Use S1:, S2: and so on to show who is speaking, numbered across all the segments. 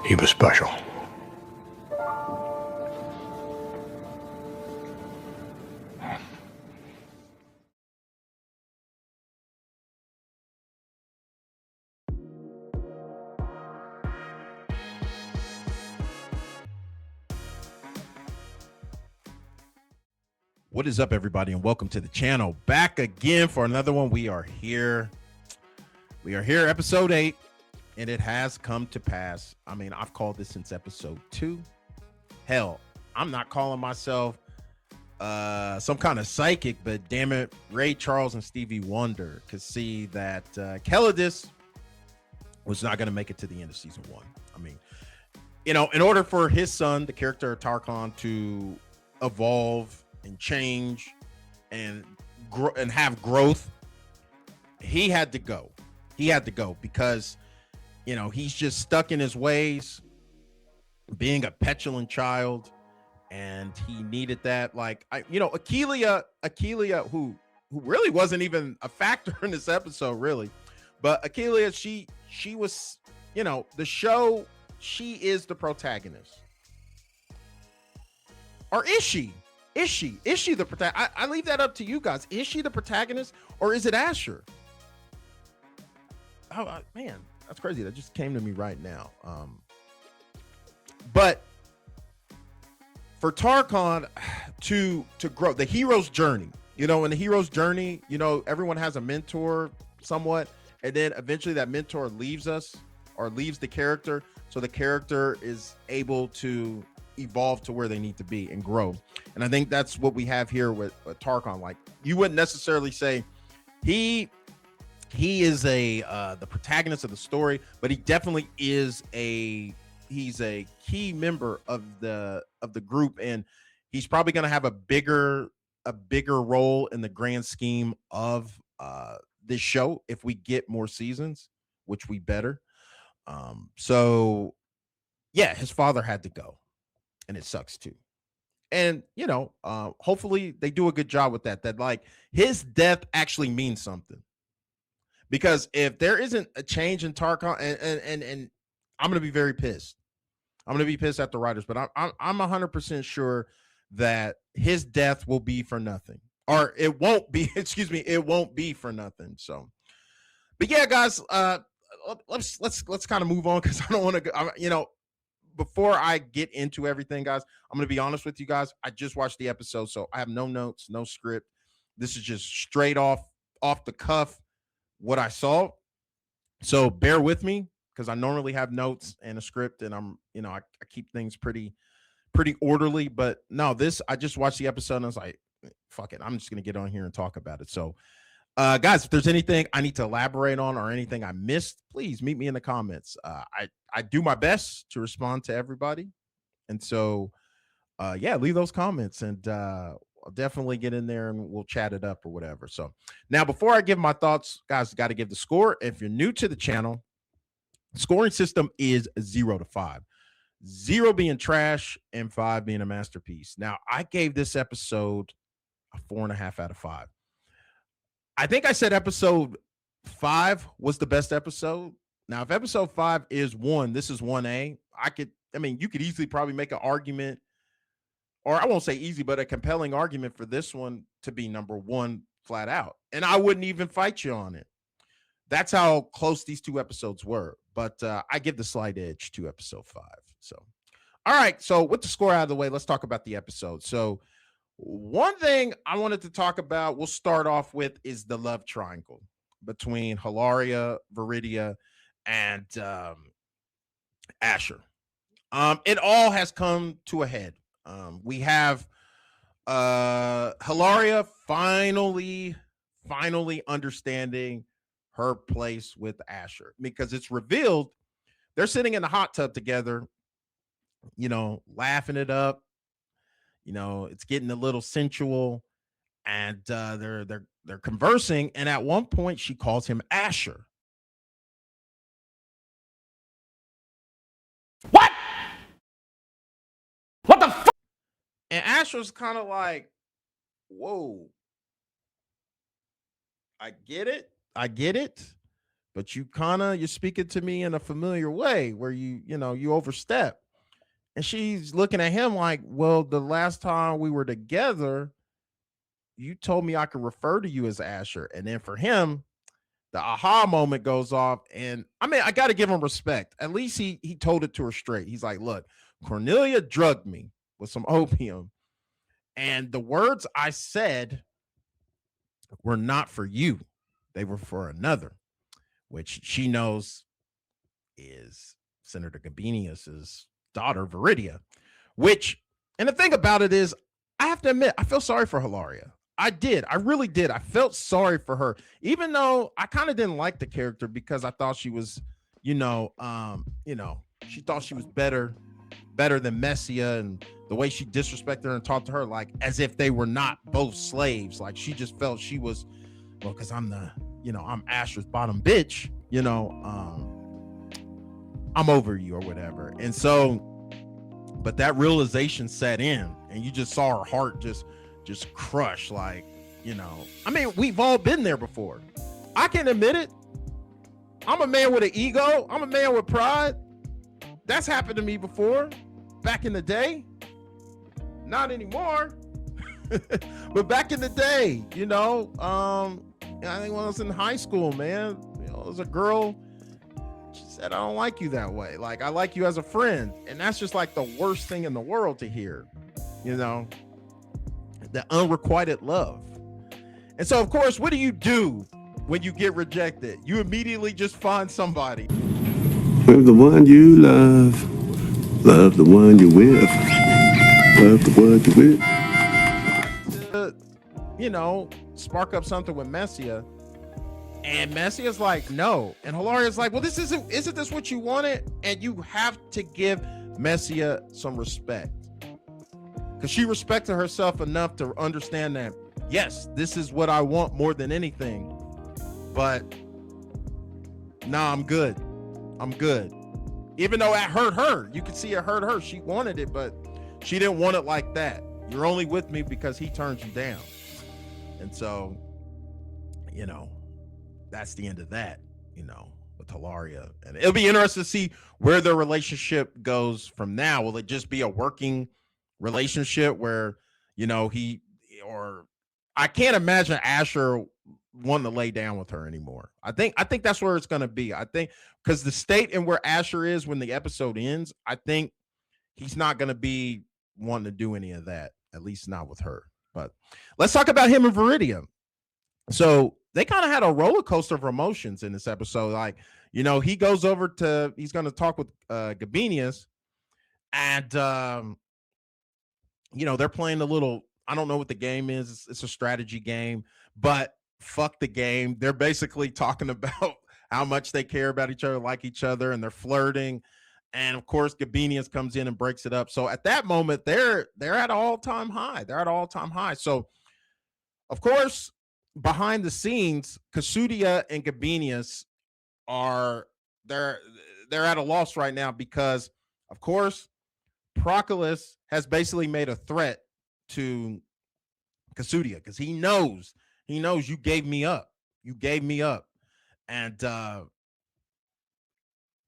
S1: He was special.
S2: What is up, everybody, and welcome to the channel. Back again for another one. We are here, episode 8, and it has come to pass. I mean, I've called this since episode 2. Hell, I'm not calling myself some kind of psychic, but damn it, Ray Charles and Stevie Wonder could see that Kelladis was not going to make it to the end of season 1. I mean, you know, in order for his son, the character Tarkon, to evolve and change and grow and have growth, he had to go. Because, you know, he's just stuck in his ways, being a petulant child, and he needed that. Like, Akelia, who really wasn't even a factor in this episode, really, but Akelia, she was, you know, the show. She is the protagonist, or is she? Is she the protagonist? I leave that up to you guys. Is she the protagonist, or is it Ashur? Oh, man, that's crazy. That just came to me right now. But for Tarkon to grow, the hero's journey, you know, in the hero's journey, you know, everyone has a mentor somewhat, and then eventually that mentor leaves us or leaves the character. So the character is able to evolve to where they need to be and grow. And I think that's what we have here with Tarkon. Like, you wouldn't necessarily say he is the protagonist of the story, but he definitely is he's a key member of the group, and he's probably going to have a bigger role in the grand scheme of this show if we get more seasons, which we better. So yeah, his father had to go, and it sucks too. And, you know, hopefully they do a good job with that like his death actually means something. Because if there isn't a change in Tarkon, and I'm going to be very pissed. I'm going to be pissed at the writers, but I'm 100% sure that his death will be for nothing, or it won't be. Excuse me, it won't be for nothing. So, but yeah, guys, let's kind of move on, because I don't want to. You know, before I get into everything, guys, I'm going to be honest with you guys. I just watched the episode, so I have no notes, no script. This is just straight off the cuff what I saw. So bear with me, because I normally have notes and a script, and I'm, you know, I keep things pretty orderly. But no, I just watched the episode and I was like, fuck it, I'm just gonna get on here and talk about it. So guys, if there's anything I need to elaborate on or anything I missed, please meet me in the comments. I do my best to respond to everybody, and so yeah, leave those comments, and I'll definitely get in there and we'll chat it up or whatever. So now, before I give my thoughts, guys, got to give the score. If you're new to the channel, the scoring system is 0 to 5. 0 being trash and 5 being a masterpiece. Now, I gave this episode a 4.5 out of 5. I think I said episode 5 was the best episode. Now, if episode 5 is 1, this is 1A. You could easily probably make an argument, or I won't say easy, but a compelling argument for this one to be number 1 flat out. And I wouldn't even fight you on it. That's how close these 2 episodes were. But I give the slight edge to episode 5. So, all right. So with the score out of the way, let's talk about the episode. So one thing I wanted to talk about, we'll start off with, is the love triangle between Hilaria, Viridia, and Ashur. It all has come to a head. We have Hilaria finally understanding her place with Ashur, because it's revealed they're sitting in the hot tub together, you know, laughing it up. You know, it's getting a little sensual, and they're conversing, and at one point she calls him Ashur.
S1: What? What the fuck?
S2: And Ashur's kind of like, whoa, I get it, but you're speaking to me in a familiar way where you overstep. And she's looking at him like, well, the last time we were together, you told me I could refer to you as Ashur. And then for him, the aha moment goes off. And I mean, I got to give him respect. At least he told it to her straight. He's like, look, Cornelia drugged me with some opium. And the words I said were not for you. They were for another, which she knows is Senator Gabinius's daughter, Viridia, and the thing about it is, I have to admit, I feel sorry for Hilaria. I did. I really did. I felt sorry for her, even though I kind of didn't like the character because I thought she was, she thought she was better than Messia, and the way she disrespected her and talked to her like as if they were not both slaves. Like she just felt she was, well, because I'm I'm Ashur's bottom bitch, I'm over you or whatever. And so, but that realization set in and you just saw her heart just crush. Like, I mean, we've all been there before. I can admit it. I'm a man with an ego. I'm a man with pride. That's happened to me before back in the day. Not anymore. But back in the day, I think when I was in high school, man, there was a girl, she said, I don't like you that way. Like, I like you as a friend. And that's just like the worst thing in the world to hear, the unrequited love. And so, of course, what do you do when you get rejected? You immediately just find somebody.
S1: Love the one you love. Love the one you with. Love the one you with.
S2: Spark up something with Messia. And Messia's like, no. And Hilaria's like, well, isn't this what you wanted? And you have to give Messia some respect. Because she respected herself enough to understand that, yes, this is what I want more than anything. But, nah, I'm good. Even though it hurt her. You could see it hurt her. She wanted it, but she didn't want it like that. You're only with me because he turns you down. And so, that's the end of that, with Hilaria. And it'll be interesting to see where their relationship goes from now. Will it just be a working relationship where, I can't imagine Ashur wanting to lay down with her anymore. I think that's where it's going to be. I think because the state and where Ashur is when the episode ends, I think he's not going to be wanting to do any of that, at least not with her. But let's talk about him and Viridia. So they kind of had a roller coaster of emotions in this episode. Like, he goes over he's going to talk with Gabinius, and, they're playing a little, I don't know what the game is. It's a strategy game, but fuck the game. They're basically talking about how much they care about each other, like each other, and they're flirting. And of course, Gabinius comes in and breaks it up. So at that moment, they're at an all-time high. So, of course, behind the scenes, Kasudia and Gabinius they're at a loss right now because, of course, Proclus has basically made a threat to Kasudia because he knows you gave me up. And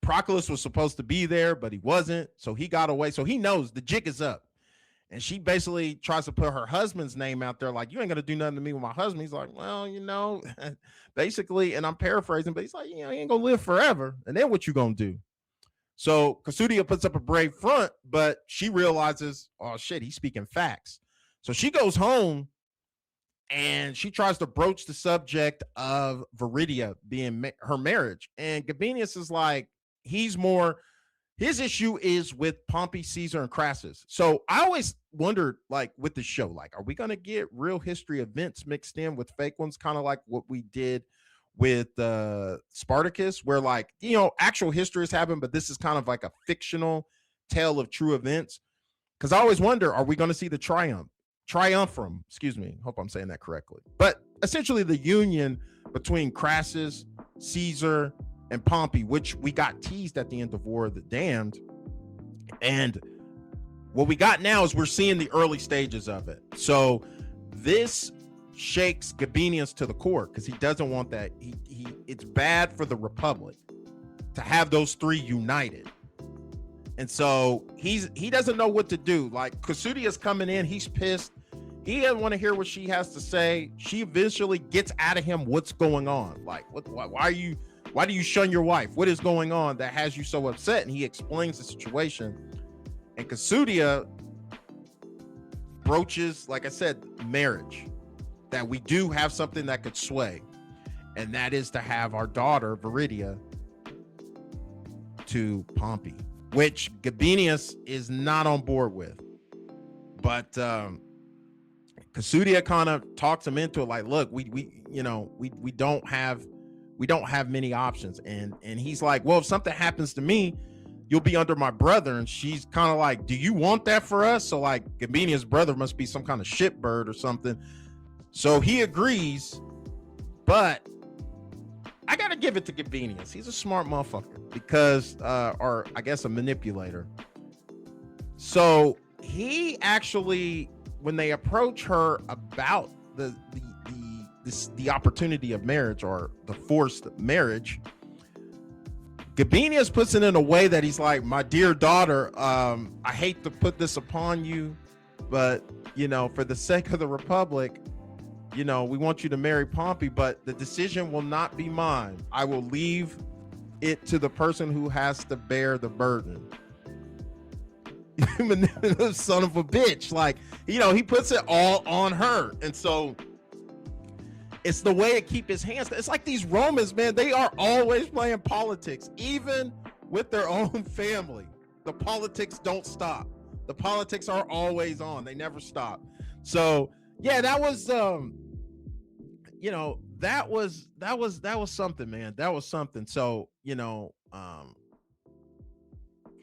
S2: Proclus was supposed to be there, but he wasn't. So he got away. So he knows the jig is up. And she basically tries to put her husband's name out there. Like, you ain't going to do nothing to me with my husband. He's like, well, basically, and I'm paraphrasing, but he's like, he ain't going to live forever. And then what you going to do? So Kasudia puts up a brave front, but she realizes, oh shit, he's speaking facts. So she goes home and she tries to broach the subject of Viridia being her marriage. And Gabinius is like, his issue is with Pompey, Caesar, and Crassus. So I always wondered, like, with the show, like, are we going to get real history events mixed in with fake ones, kind of like what we did with Spartacus, where, like, actual history has happened, but this is kind of like a fictional tale of true events? Because I always wonder, are we going to see the triumphum, excuse me, hope I'm saying that correctly, but essentially the union between Crassus, Caesar, and Pompey, which we got teased at the end of War of the Damned. And what we got now is we're seeing the early stages of it. So this shakes Gabinius to the core because he doesn't want that. It's bad for the Republic to have those three united. And so he doesn't know what to do. Like, Kasudia's coming in, he's pissed. He doesn't want to hear what she has to say. She eventually gets out of him what's going on. Like, why do you shun your wife? What is going on that has you so upset? And he explains the situation. And Kasudia broaches, like I said, marriage. That we do have something that could sway. And that is to have our daughter, Viridia, to Pompey, which Gabinius is not on board with. But Kasudia kind of talks him into it, like, look, we don't have many options. And he's like, well, if something happens to me, you'll be under my brother. And she's kind of like, do you want that for us? So like, Gabinius' brother must be some kind of shitbird or something. So he agrees, but I gotta give it to Gabinius. He's a smart motherfucker because, or I guess a manipulator. So he actually, when they approach her about the opportunity of marriage or the forced marriage, Gabinius puts it in a way that he's like, my dear daughter, I hate to put this upon you, but for the sake of the Republic, we want you to marry Pompey, but the decision will not be mine. I will leave it to the person who has to bear the burden. Son of a bitch. Like, he puts it all on her. And so it's the way it keep his hands. It's like these Romans, man, they are always playing politics, even with their own family. The politics don't stop. The politics are always on. They never stop. So yeah, that was that was something, man. That was something. So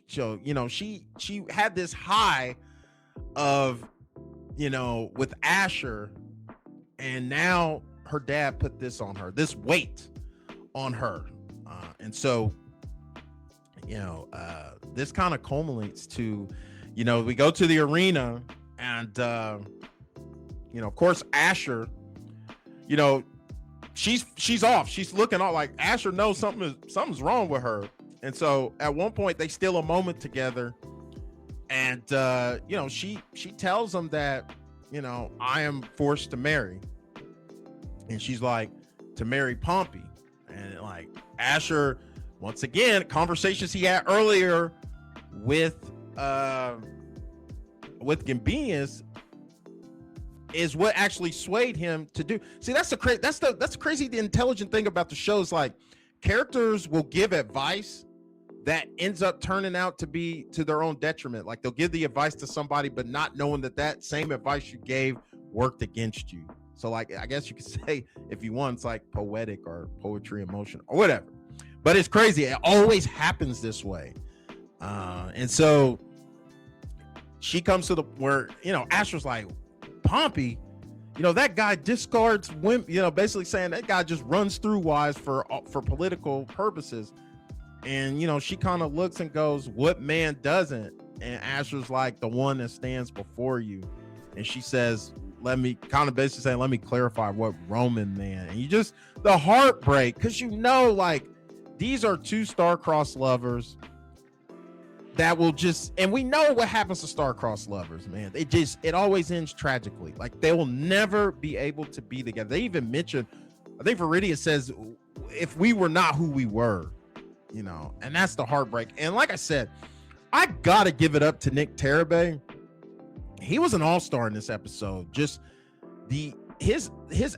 S2: she had this high of with Ashur, and now her dad put this on her, this weight on her, and so this kind of culminates to we go to the arena, and of course Ashur, she's off, she's looking all like Ashur knows something's wrong with her. And so at one point they steal a moment together, and she tells him that I am forced to marry, and she's like, to marry Pompey. And like Ashur, once again, conversations he had earlier with Gabinius is what actually swayed him to do. See, that's the crazy, the intelligent thing about the show is like characters will give advice that ends up turning out to be to their own detriment. Like they'll give the advice to somebody, but not knowing that same advice you gave worked against you. So like, I guess you could say, if you want, it's like poetic or poetry in motion or whatever. But it's crazy. It always happens this way. And so she comes to the where, Ashur's like, Pompey, that guy discards women, basically saying that guy just runs through wives for political purposes. And she kind of looks and goes, what man doesn't? And Ashur's like, the one that stands before you. And she says, let me clarify what Roman man. And you just, the heartbreak, because like these are two star-crossed lovers that will just, and we know what happens to star-crossed lovers, man. It always ends tragically. Like they will never be able to be together. They even mentioned, I think Viridia says, if we were not who we were, and that's the heartbreak. And like I said, I gotta give it up to Nick Tarabay. He was an all-star in this episode. Just his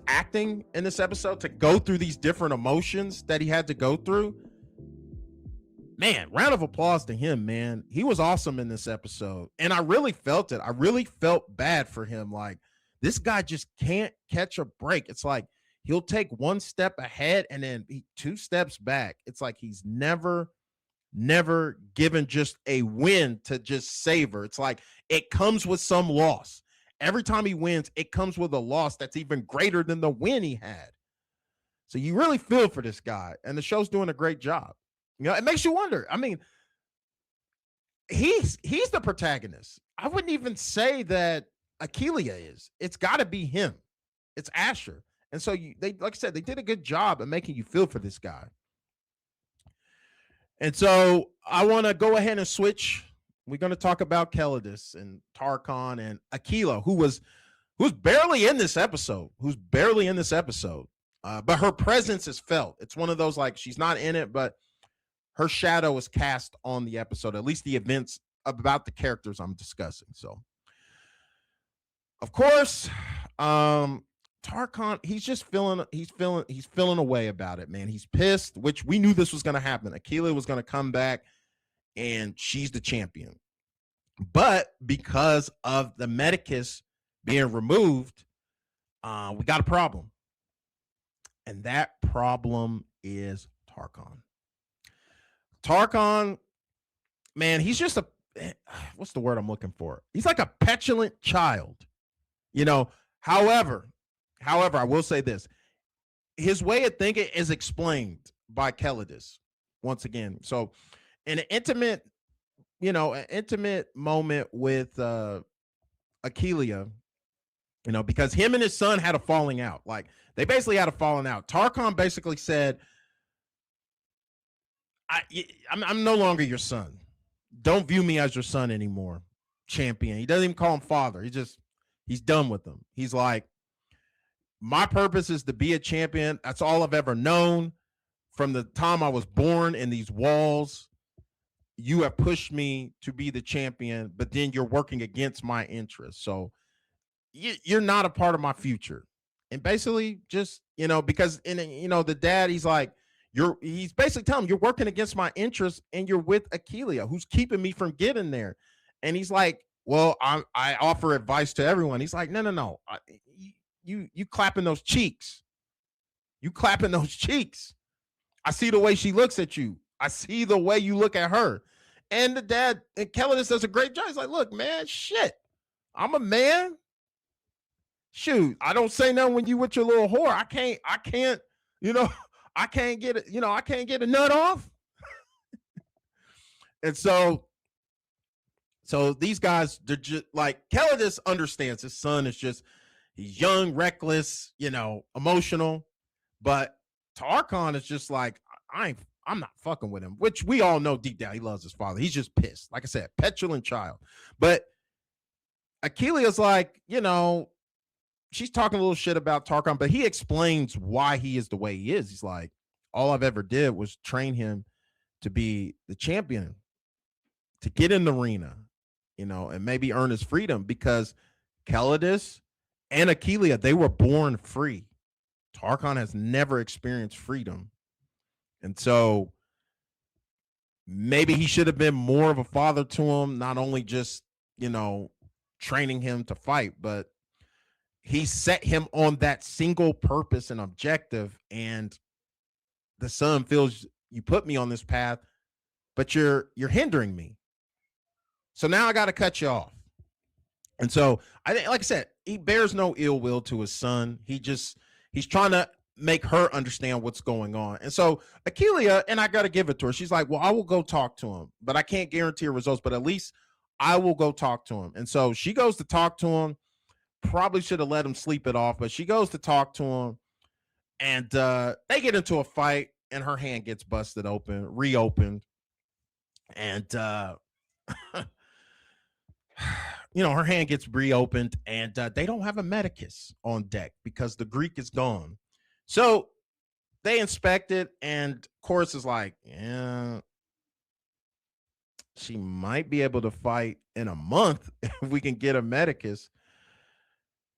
S2: acting in this episode, to go through these different emotions that he had to go through. Man, round of applause to him, man. He was awesome in this episode. And I really felt it. I really felt bad for him. Like, this guy just can't catch a break. It's like he'll take one step ahead and then two steps back. It's like he's never given just a win to just savor. It's like it comes with some loss. Every time he wins, it comes with a loss that's even greater than the win he had. So you really feel for this guy, and the show's doing a great job. It makes you wonder. I mean, he's the protagonist. I wouldn't even say that Aquilia is. It's got to be him. It's Ashur. And so they, like I said, they did a good job of making you feel for this guy. And so I want to go ahead and switch. We're going to talk about Kelidus and Tarkon and Aquila, who's barely in this episode, but her presence is felt. It's one of those, like, she's not in it, but her shadow is cast on the episode, at least the events about the characters I'm discussing. So, of course, Tarkon, he's feeling away about it, man. He's pissed, which we knew this was going to happen. Aquila was going to come back and she's the champion. But because of the Medicus being removed, we got a problem. And that problem is Tarkon. Tarkon, man, he's just what's the word I'm looking for? He's like a petulant child, you know. However, I will say this. His way of thinking is explained by Kelidus once again. So in an intimate moment with Aquila, because him and his son had a falling out. Like, they basically had a falling out. Tarkon basically said, I'm no longer your son. Don't view me as your son anymore, champion. He doesn't even call him father. He's done with him. He's like, my purpose is to be a champion. That's all I've ever known. From the time I was born in these walls, you have pushed me to be the champion, but then you're working against my interests. So you're not a part of my future. And basically just, because the dad, he's like, he's basically telling him, you're working against my interests and you're with Aquila, who's keeping me from getting there. And he's like, well, I offer advice to everyone. He's like, no. You clapping those cheeks. You clapping those cheeks. I see the way she looks at you. I see the way you look at her. And the dad, and Kelidus does a great job. He's like, look, man, shit. I'm a man. Shoot, I don't say nothing when you with your little whore. I can't, I can't get it, I can't get a nut off. And so these guys, they're just like, Kelidus understands his son is just, he's young, reckless, emotional. But Tarkon is just like, I'm not fucking with him, which we all know deep down he loves his father. He's just pissed. Like I said, petulant child. But Achillea's like, she's talking a little shit about Tarkon, but he explains why he is the way he is. He's like, all I've ever did was train him to be the champion, to get in the arena, and maybe earn his freedom, because Kelidus and Aquila, they were born free. Tarkon has never experienced freedom. And so maybe he should have been more of a father to him, not only just, training him to fight, but he set him on that single purpose and objective. And the son feels, you put me on this path, but you're hindering me. So now I got to cut you off. And so I think, like I said, he bears no ill will to his son. He's trying to make her understand what's going on. And so Aquila, and I got to give it to her, she's like, well, I will go talk to him, but I can't guarantee results, but at least I will go talk to him. And so she goes to talk to him. Probably should have let him sleep it off, but she goes to talk to him, and they get into a fight, and her hand gets reopened. And, her hand gets reopened, and they don't have a medicus on deck because the Greek is gone. So they inspect it, and Chorus is like, yeah, she might be able to fight in a month if we can get a medicus.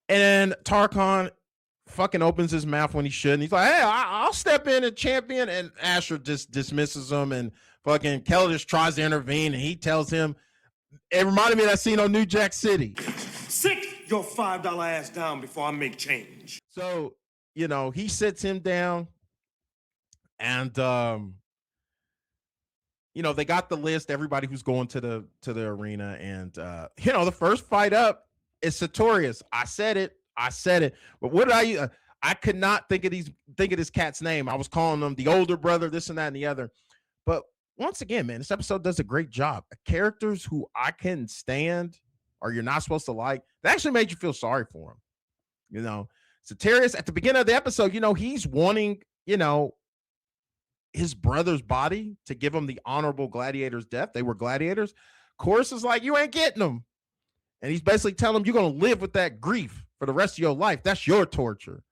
S2: And Tarkon fucking opens his mouth when he shouldn't. He's like, hey, I'll step in and champion. And Ashur just dismisses him, and fucking Kelidus tries to intervene, and he tells him, it reminded me of that scene on New Jack City.
S3: Sit your $5 ass down before I make change.
S2: So, he sits him down, and they got the list, everybody who's going to the arena, and the first fight up is Sartorius. I said it. But what did I could not think of this cat's name. I was calling him the older brother, this and that and the other. But once again, man, this episode does a great job. Characters who I can stand or you're not supposed to like, that actually made you feel sorry for them. Spartacus, at the beginning of the episode, he's wanting, his brother's body to give him the honorable gladiator's death. They were gladiators. Chorus is like, you ain't getting them. And he's basically telling him, you're going to live with that grief for the rest of your life. That's your torture.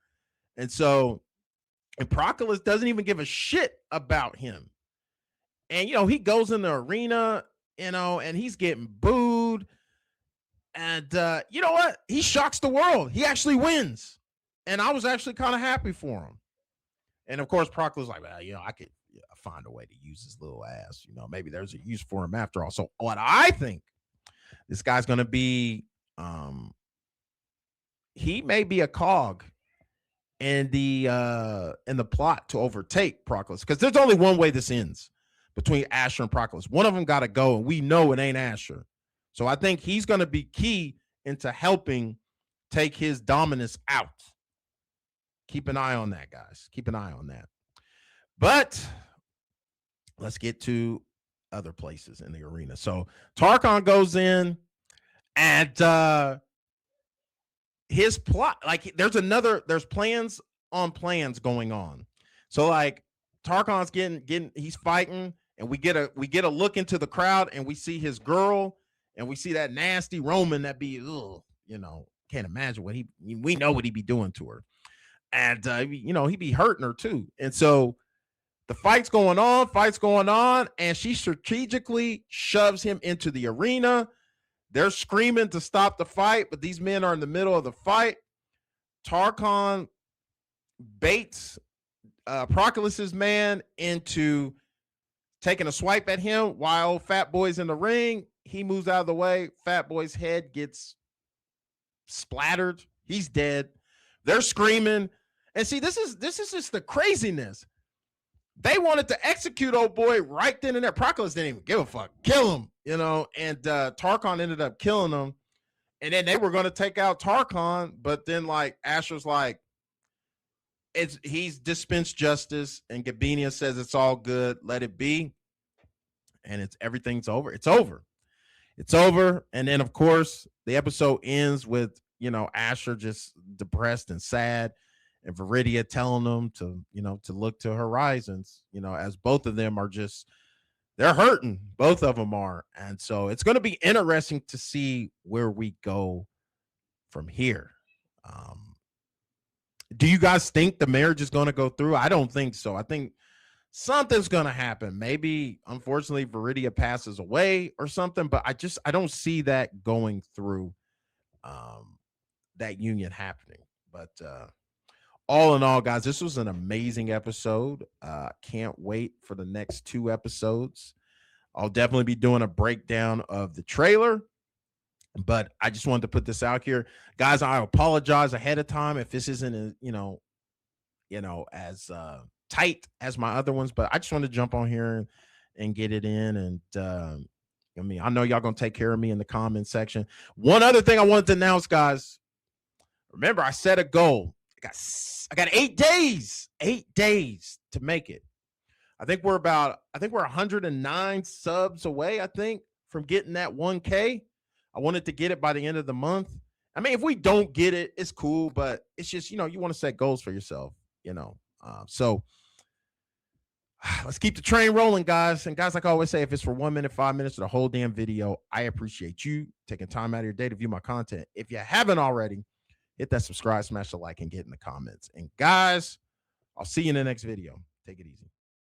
S2: And Proclus doesn't even give a shit about him. And, he goes in the arena, and he's getting booed. And you know what? He shocks the world. He actually wins. And I was actually kind of happy for him. And, of course, Proclus was like, well, I could find a way to use his little ass. Maybe there's a use for him after all. So what I think this guy's going to be, he may be a cog in the plot to overtake Proclus, because there's only one way this ends between Ashur and Proclus. One of them got to go, and we know it ain't Ashur. So I think he's going to be key into helping take his dominance out. Keep an eye on that, guys. Keep an eye on that. But let's get to other places in the arena. So Tarkon goes in, and his plot, like, there's plans on plans going on. So like Tarkon's getting he's fighting, and we get a look into the crowd, and we see his girl, and we see that nasty Roman that be, can't imagine what we know what he be doing to her. And he be hurting her too. And so the fight's going on, and she strategically shoves him into the arena. They're screaming to stop the fight, but these men are in the middle of the fight. Tarkon baits Proclus's man into taking a swipe at him while Fat Boy's in the ring. He moves out of the way. Fat Boy's head gets splattered. He's dead. They're screaming. And see, this is just the craziness. They wanted to execute old boy right then and there. Proclus didn't even give a fuck. Kill him, and Tarkon ended up killing him. And then they were going to take out Tarkon, but then like Ashur's like, he's dispensed justice, and Gabinius says it's all good, let it be. And everything's over. It's over. And then of course the episode ends with, Ashur just depressed and sad, and Viridia telling them to, to look to horizons, as both of them are they're hurting. Both of them are. And so it's going to be interesting to see where we go from here. Do you guys think the marriage is going to go through? I don't think so. I think something's going to happen. Maybe, unfortunately, Viridia passes away or something, but I don't see that going through, that union happening. But all in all, guys, this was an amazing episode. Can't wait for the next 2 episodes. I'll definitely be doing a breakdown of the trailer, but I just wanted to put this out here. Guys, I apologize ahead of time if this isn't, as tight as my other ones, but I just wanted to jump on here and get it in. And I know y'all going to take care of me in the comment section. One other thing I wanted to announce, guys. Remember, I set a goal. I got 8 days to make it. I think we're 109 subs away, I think, from getting that 1K. I wanted to get it by the end of the month. I mean, if we don't get it, it's cool, but it's just, you want to set goals for yourself, so let's keep the train rolling, guys. And guys, like I always say, if it's for 1 minute, 5 minutes, or the whole damn video, I appreciate you taking time out of your day to view my content. If you haven't already, hit that subscribe, smash the like, and get in the comments. And guys, I'll see you in the next video. Take it easy.